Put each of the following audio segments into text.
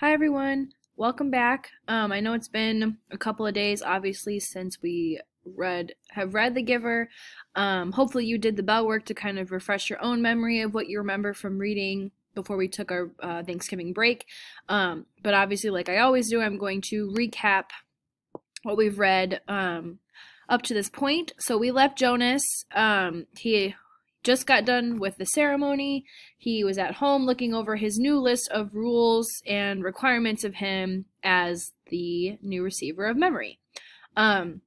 Hi everyone, welcome back. I know it's been a couple of days, obviously, since we have read The Giver. Hopefully you did the bell work to kind of refresh your own memory of what you remember from reading before we took our Thanksgiving break. But obviously, like I always do, I'm going to recap what we've read up to this point. So we left Jonas. He just got done with the ceremony. He was at home looking over his new list of rules and requirements of him as the new receiver of memory. And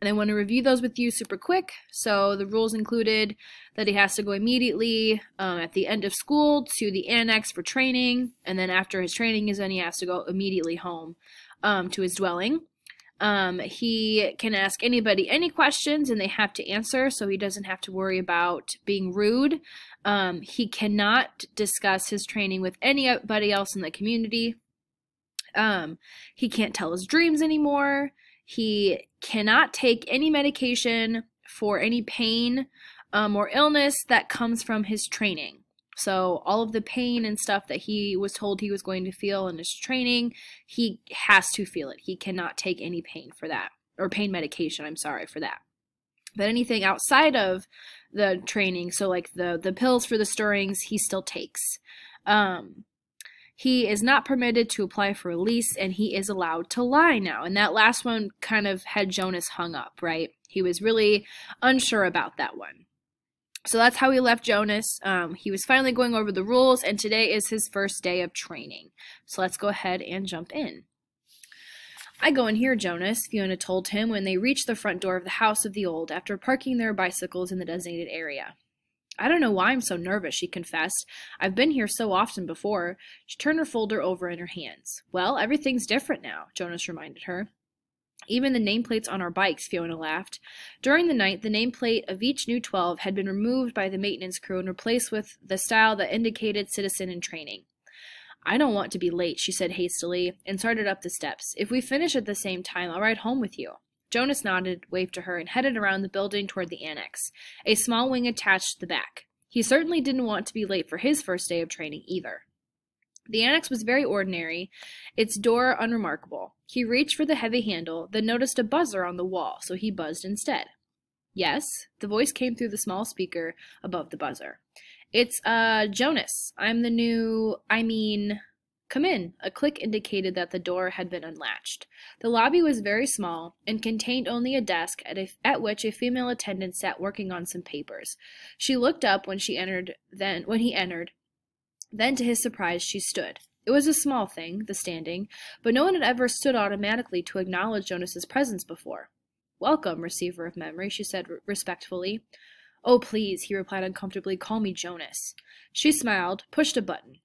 I want to review those with you super quick. So the rules included that he has to go immediately at the end of school to the annex for training, and then after his training is done, he has to go immediately home to his dwelling. He can ask anybody any questions and they have to answer, so he doesn't have to worry about being rude. He cannot discuss his training with anybody else in the community. He can't tell his dreams anymore. He cannot take any medication for any pain or illness that comes from his training. So all of the pain and stuff that he was told he was going to feel in his training, he has to feel it. He cannot take any pain for that, or pain medication, I'm sorry, for that. But anything outside of the training, so like the pills for the stirrings, he still takes. He is not permitted to apply for release, and he is allowed to lie now. And that last one kind of had Jonas hung up, right? He was really unsure about that one. So that's how we left Jonas. He was finally going over the rules, and today is his first day of training. So let's go ahead and jump in. "I go in here, Jonas," Fiona told him when they reached the front door of the House of the Old after parking their bicycles in the designated area. "I don't know why I'm so nervous," she confessed. "I've been here so often before." She turned her folder over in her hands. "Well, everything's different now," Jonas reminded her. "Even the nameplates on our bikes," Fiona laughed. During the night, the nameplate of each new 12 had been removed by the maintenance crew and replaced with the style that indicated citizen in training. "I don't want to be late," she said hastily, and started up the steps. "If we finish at the same time, I'll ride home with you." Jonas nodded, waved to her, and headed around the building toward the annex, a small wing attached to the back. He certainly didn't want to be late for his first day of training either. The annex was very ordinary, its door unremarkable. He reached for the heavy handle, then noticed a buzzer on the wall, so he buzzed instead. "Yes?" The voice came through the small speaker above the buzzer. "It's, Jonas. I'm the new, Come in." A click indicated that the door had been unlatched. The lobby was very small and contained only a desk at which a female attendant sat working on some papers. She looked up when he entered. Then, to his surprise, she stood. It was a small thing, the standing, but no one had ever stood automatically to acknowledge Jonas's presence before. "Welcome, receiver of memory," she said respectfully. "Oh, please," he replied uncomfortably, "call me Jonas." She smiled, pushed a button,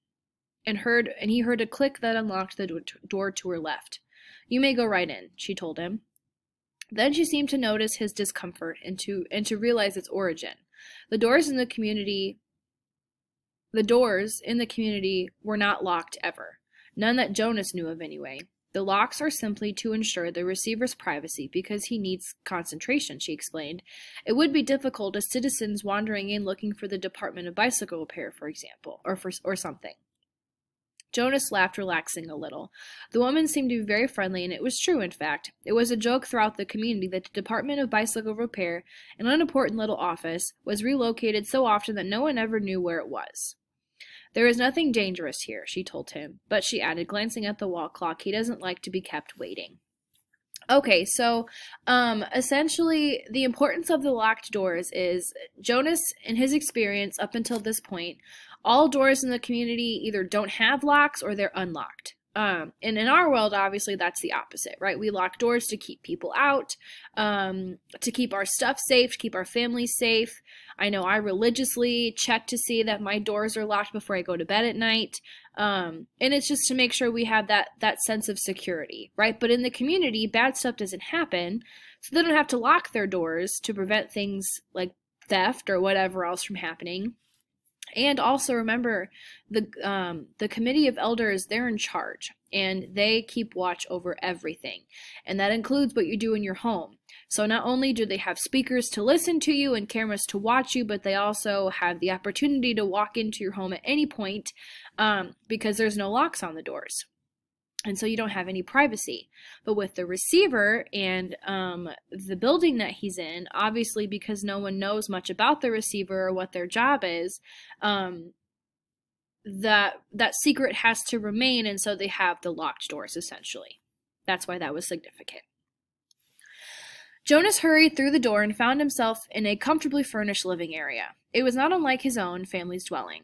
and he heard a click that unlocked the door to her left. "You may go right in," she told him. Then she seemed to notice his discomfort and to realize its origin. The doors in the community were not locked ever. None that Jonas knew of, anyway. "The locks are simply to ensure the receiver's privacy because he needs concentration," she explained. "It would be difficult as citizens wandering in looking for the Department of Bicycle Repair, for example, or something." Jonas laughed, relaxing a little. The woman seemed to be very friendly, and it was true, in fact. It was a joke throughout the community that the Department of Bicycle Repair, an unimportant little office, was relocated so often that no one ever knew where it was. "There is nothing dangerous here," she told him, but she added, glancing at the wall clock, "he doesn't like to be kept waiting." Okay, so essentially the importance of the locked doors is Jonas, in his experience up until this point, all doors in the community either don't have locks or they're unlocked. And in our world, obviously, that's the opposite, right? We lock doors to keep people out, to keep our stuff safe, to keep our families safe. I know I religiously check to see that my doors are locked before I go to bed at night. And it's just to make sure we have that sense of security, right? But in the community, bad stuff doesn't happen, so they don't have to lock their doors to prevent things like theft or whatever else from happening. And also remember, the committee of elders, they're in charge, and they keep watch over everything. And that includes what you do in your home. So not only do they have speakers to listen to you and cameras to watch you, but they also have the opportunity to walk into your home at any point because there's no locks on the doors. and so you don't have any privacy. But with the receiver and the building that he's in, obviously because no one knows much about the receiver or what their job is, that secret has to remain, and so they have the locked doors, essentially. That's why that was significant. Jonas hurried through the door and found himself in a comfortably furnished living area. It was not unlike his own family's dwelling.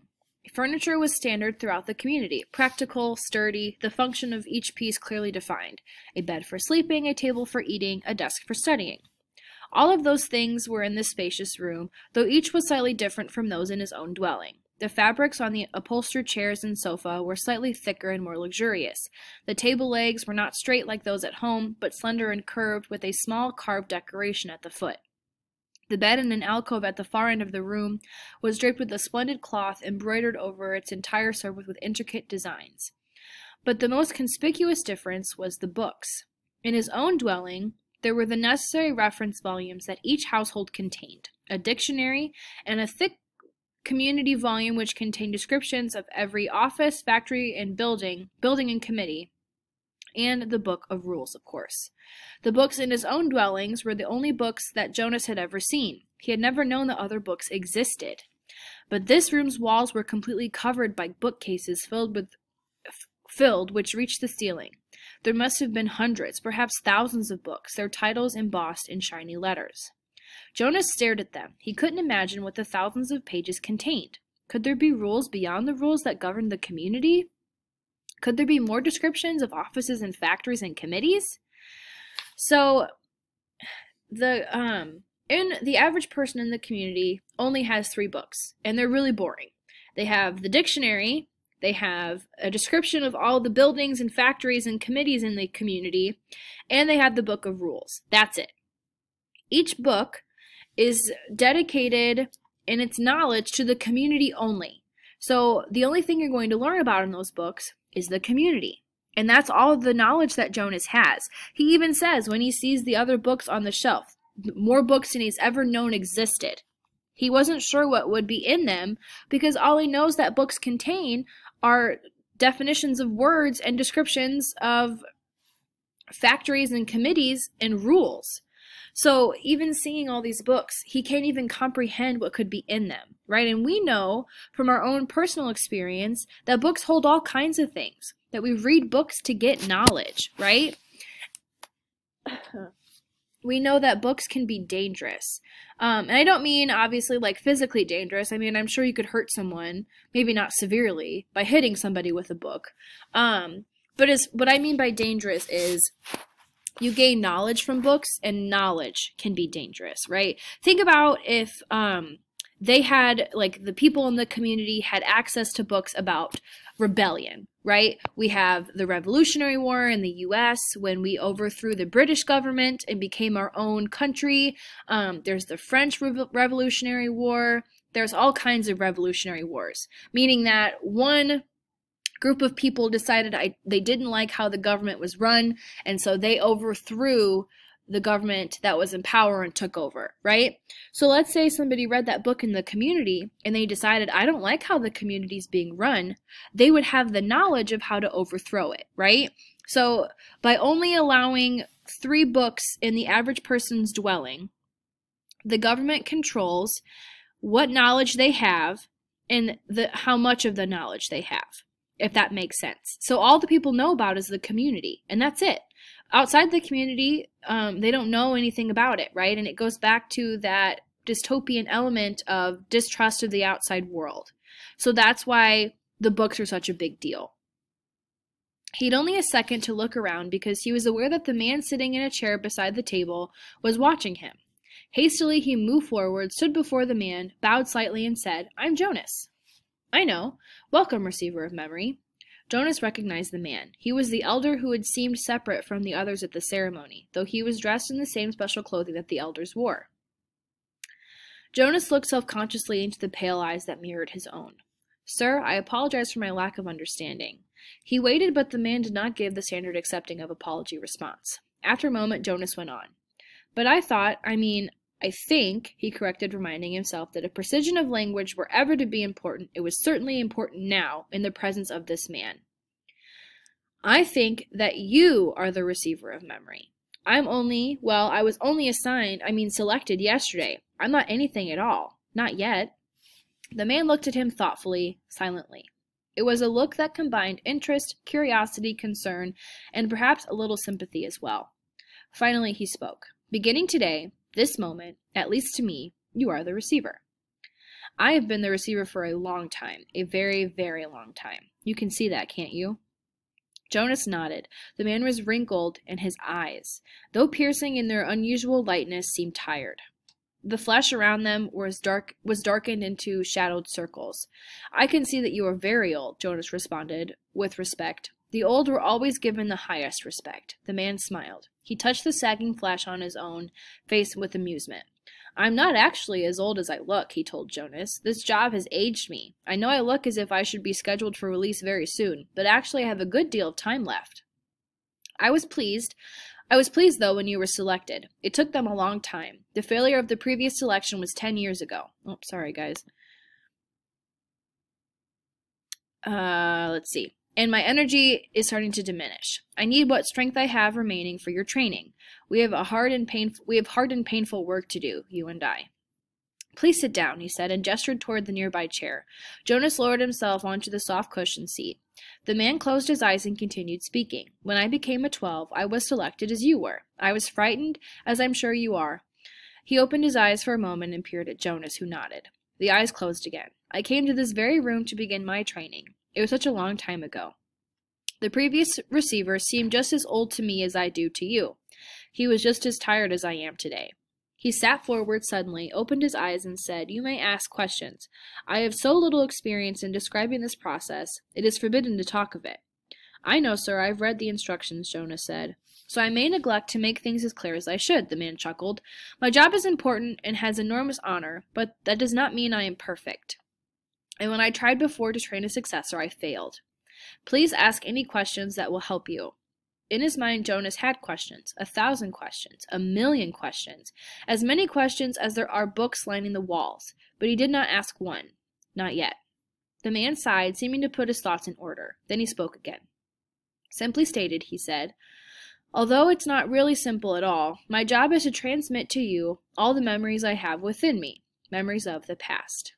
Furniture was standard throughout the community, practical, sturdy, the function of each piece clearly defined. A bed for sleeping, a table for eating, a desk for studying. All of those things were in this spacious room, though each was slightly different from those in his own dwelling. The fabrics on the upholstered chairs and sofa were slightly thicker and more luxurious. The table legs were not straight like those at home, but slender and curved with a small carved decoration at the foot. The bed in an alcove at the far end of the room was draped with a splendid cloth embroidered over its entire surface with intricate designs. But the most conspicuous difference was the books. In his own dwelling, there were the necessary reference volumes that each household contained, a dictionary, and a thick community volume which contained descriptions of every office, factory, and building and committee, and the Book of Rules, of course. The books in his own dwellings were the only books that Jonas had ever seen. He had never known that other books existed. But this room's walls were completely covered by bookcases filled which reached the ceiling. There must have been hundreds, perhaps thousands of books, their titles embossed in shiny letters. Jonas stared at them. He couldn't imagine what the thousands of pages contained. Could there be rules beyond the rules that governed the community? Could there be more descriptions of offices and factories and committees? So, the average person in the community only has 3 books, and they're really boring. They have the dictionary, they have a description of all the buildings and factories and committees in the community, and they have the Book of Rules. That's it. Each book is dedicated in its knowledge to the community only. So the only thing you're going to learn about in those books is the community. And that's all the knowledge that Jonas has. He even says when he sees the other books on the shelf, more books than he's ever known existed. He wasn't sure what would be in them because all he knows that books contain are definitions of words and descriptions of factories and committees and rules. So even seeing all these books, he can't even comprehend what could be in them, right? And we know from our own personal experience that books hold all kinds of things, that we read books to get knowledge, right? We know that books can be dangerous. And I don't mean, obviously, like physically dangerous. I mean, I'm sure you could hurt someone, maybe not severely, by hitting somebody with a book. But what I mean by dangerous is you gain knowledge from books, and knowledge can be dangerous, right? Think about if they had, like, the people in the community had access to books about rebellion, right? We have the Revolutionary War in the U.S. when we overthrew the British government and became our own country. There's the French Revolutionary War. There's all kinds of revolutionary wars, meaning that one group of people decided they didn't like how the government was run, and so they overthrew the government that was in power and took over, right? So let's say somebody read that book in the community and they decided, I don't like how the community's being run. They would have the knowledge of how to overthrow it, right? So by only allowing 3 books in the average person's dwelling, the government controls what knowledge they have and how much of the knowledge they have, if that makes sense. So all the people know about is the community, and that's it. Outside the community, they don't know anything about it, right? And it goes back to that dystopian element of distrust of the outside world. So that's why the books are such a big deal. He had only a second to look around because he was aware that the man sitting in a chair beside the table was watching him. Hastily, he moved forward, stood before the man, bowed slightly, and said, I'm Jonas. I know. Welcome, receiver of memory. Jonas recognized the man. He was the elder who had seemed separate from the others at the ceremony, though he was dressed in the same special clothing that the elders wore. Jonas looked self-consciously into the pale eyes that mirrored his own. Sir, I apologize for my lack of understanding. He waited, but the man did not give the standard accepting of apology response. After a moment, Jonas went on. But I think, he corrected, reminding himself that if precision of language were ever to be important, it was certainly important now in the presence of this man. I think that you are the receiver of memory. I was only selected yesterday. I'm not anything at all. Not yet. The man looked at him thoughtfully, silently. It was a look that combined interest, curiosity, concern, and perhaps a little sympathy as well. Finally, he spoke. Beginning today, this moment, at least to me, you are the receiver. I have been the receiver for a long time, a very, very long time. You can see that, can't you? Jonas nodded. The man was wrinkled, and his eyes, though piercing in their unusual lightness, seemed tired. The flesh around them was darkened into shadowed circles. I can see that you are very old, Jonas responded, with respect. The old were always given the highest respect. The man smiled. He touched the sagging flesh on his own face with amusement. I'm not actually as old as I look, he told Jonas. This job has aged me. I know I look as if I should be scheduled for release very soon, but actually I have a good deal of time left. I was pleased, though, when you were selected. It took them a long time. The failure of the previous selection was 10 years ago. Oh, sorry, guys. Let's see. And my energy is starting to diminish. I need what strength I have remaining for your training. We have hard and painful work to do, you and I. Please sit down, he said, and gestured toward the nearby chair. Jonas lowered himself onto the soft cushioned seat. The man closed his eyes and continued speaking. When I became a 12, I was selected as you were. I was frightened, as I'm sure you are. He opened his eyes for a moment and peered at Jonas, who nodded. The eyes closed again. I came to this very room to begin my training. It was such a long time ago. The previous receiver seemed just as old to me as I do to you. He was just as tired as I am today. He sat forward suddenly, opened his eyes, and said, You may ask questions. I have so little experience in describing this process, it is forbidden to talk of it. I know, sir, I've read the instructions, Jonas said. So I may neglect to make things as clear as I should, the man chuckled. My job is important and has enormous honor, but that does not mean I am perfect. And when I tried before to train a successor, I failed. Please ask any questions that will help you. In his mind, Jonas had questions, 1,000 questions, 1,000,000 questions, as many questions as there are books lining the walls, but he did not ask one. Not yet. The man sighed, seeming to put his thoughts in order. Then he spoke again. Simply stated, he said, although it's not really simple at all, my job is to transmit to you all the memories I have within me, memories of the past.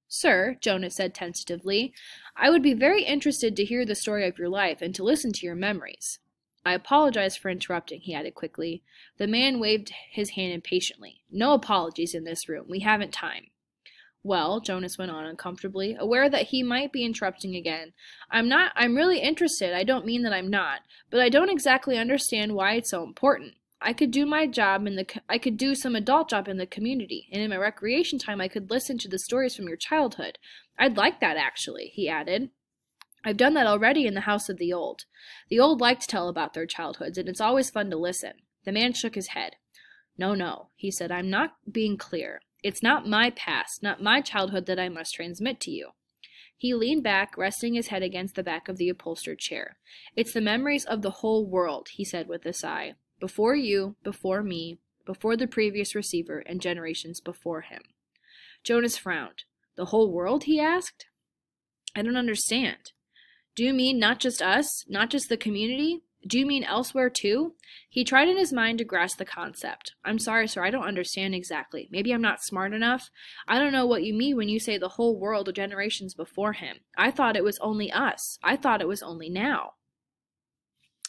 Sir, Jonas said tentatively, I would be very interested to hear the story of your life and to listen to your memories. I apologize for interrupting, he added quickly. The man waved his hand impatiently. No apologies in this room. We haven't time. Well, Jonas went on uncomfortably, aware that he might be interrupting again. I'm really interested. I don't mean that I'm not, but I don't exactly understand why it's so important. I could do some adult job in the community, and in my recreation time I could listen to the stories from your childhood. I'd like that, actually, he added. I've done that already in the House of the Old. The old like to tell about their childhoods, and it's always fun to listen. The man shook his head. No, he said, I'm not being clear. It's not my past, not my childhood that I must transmit to you. He leaned back, resting his head against the back of the upholstered chair. It's the memories of the whole world, he said with a sigh. Before you, before me, before the previous receiver, and generations before him. Jonas frowned. The whole world, he asked? I don't understand. Do you mean not just us, not just the community? Do you mean elsewhere too? He tried in his mind to grasp the concept. I'm sorry, sir, I don't understand exactly. Maybe I'm not smart enough. I don't know what you mean when you say the whole world or generations before him. I thought it was only us. I thought it was only now.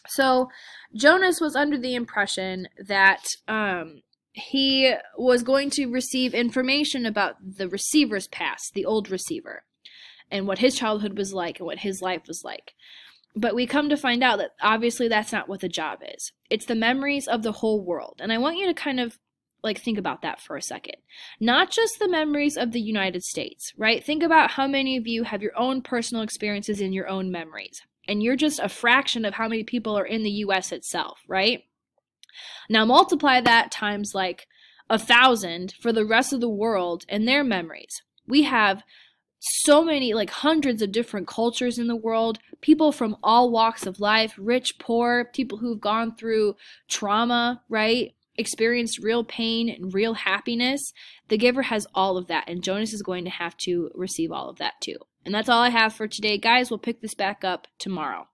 So Jonas was under the impression that he was going to receive information about the receiver's past, the old receiver, and what his childhood was like and what his life was like. But we come to find out that obviously that's not what the job is. It's the memories of the whole world. And I want you to kind of think about that for a second. Not just the memories of the United States, right? Think about how many of you have your own personal experiences in your own memories. And you're just a fraction of how many people are in the U.S. itself, right? Now multiply that times 1,000 for the rest of the world and their memories. We have so many, hundreds of different cultures in the world, people from all walks of life, rich, poor, people who've gone through trauma, right? Experienced real pain and real happiness. The giver has all of that, and Jonas is going to have to receive all of that too. And that's all I have for today, guys. We'll pick this back up tomorrow.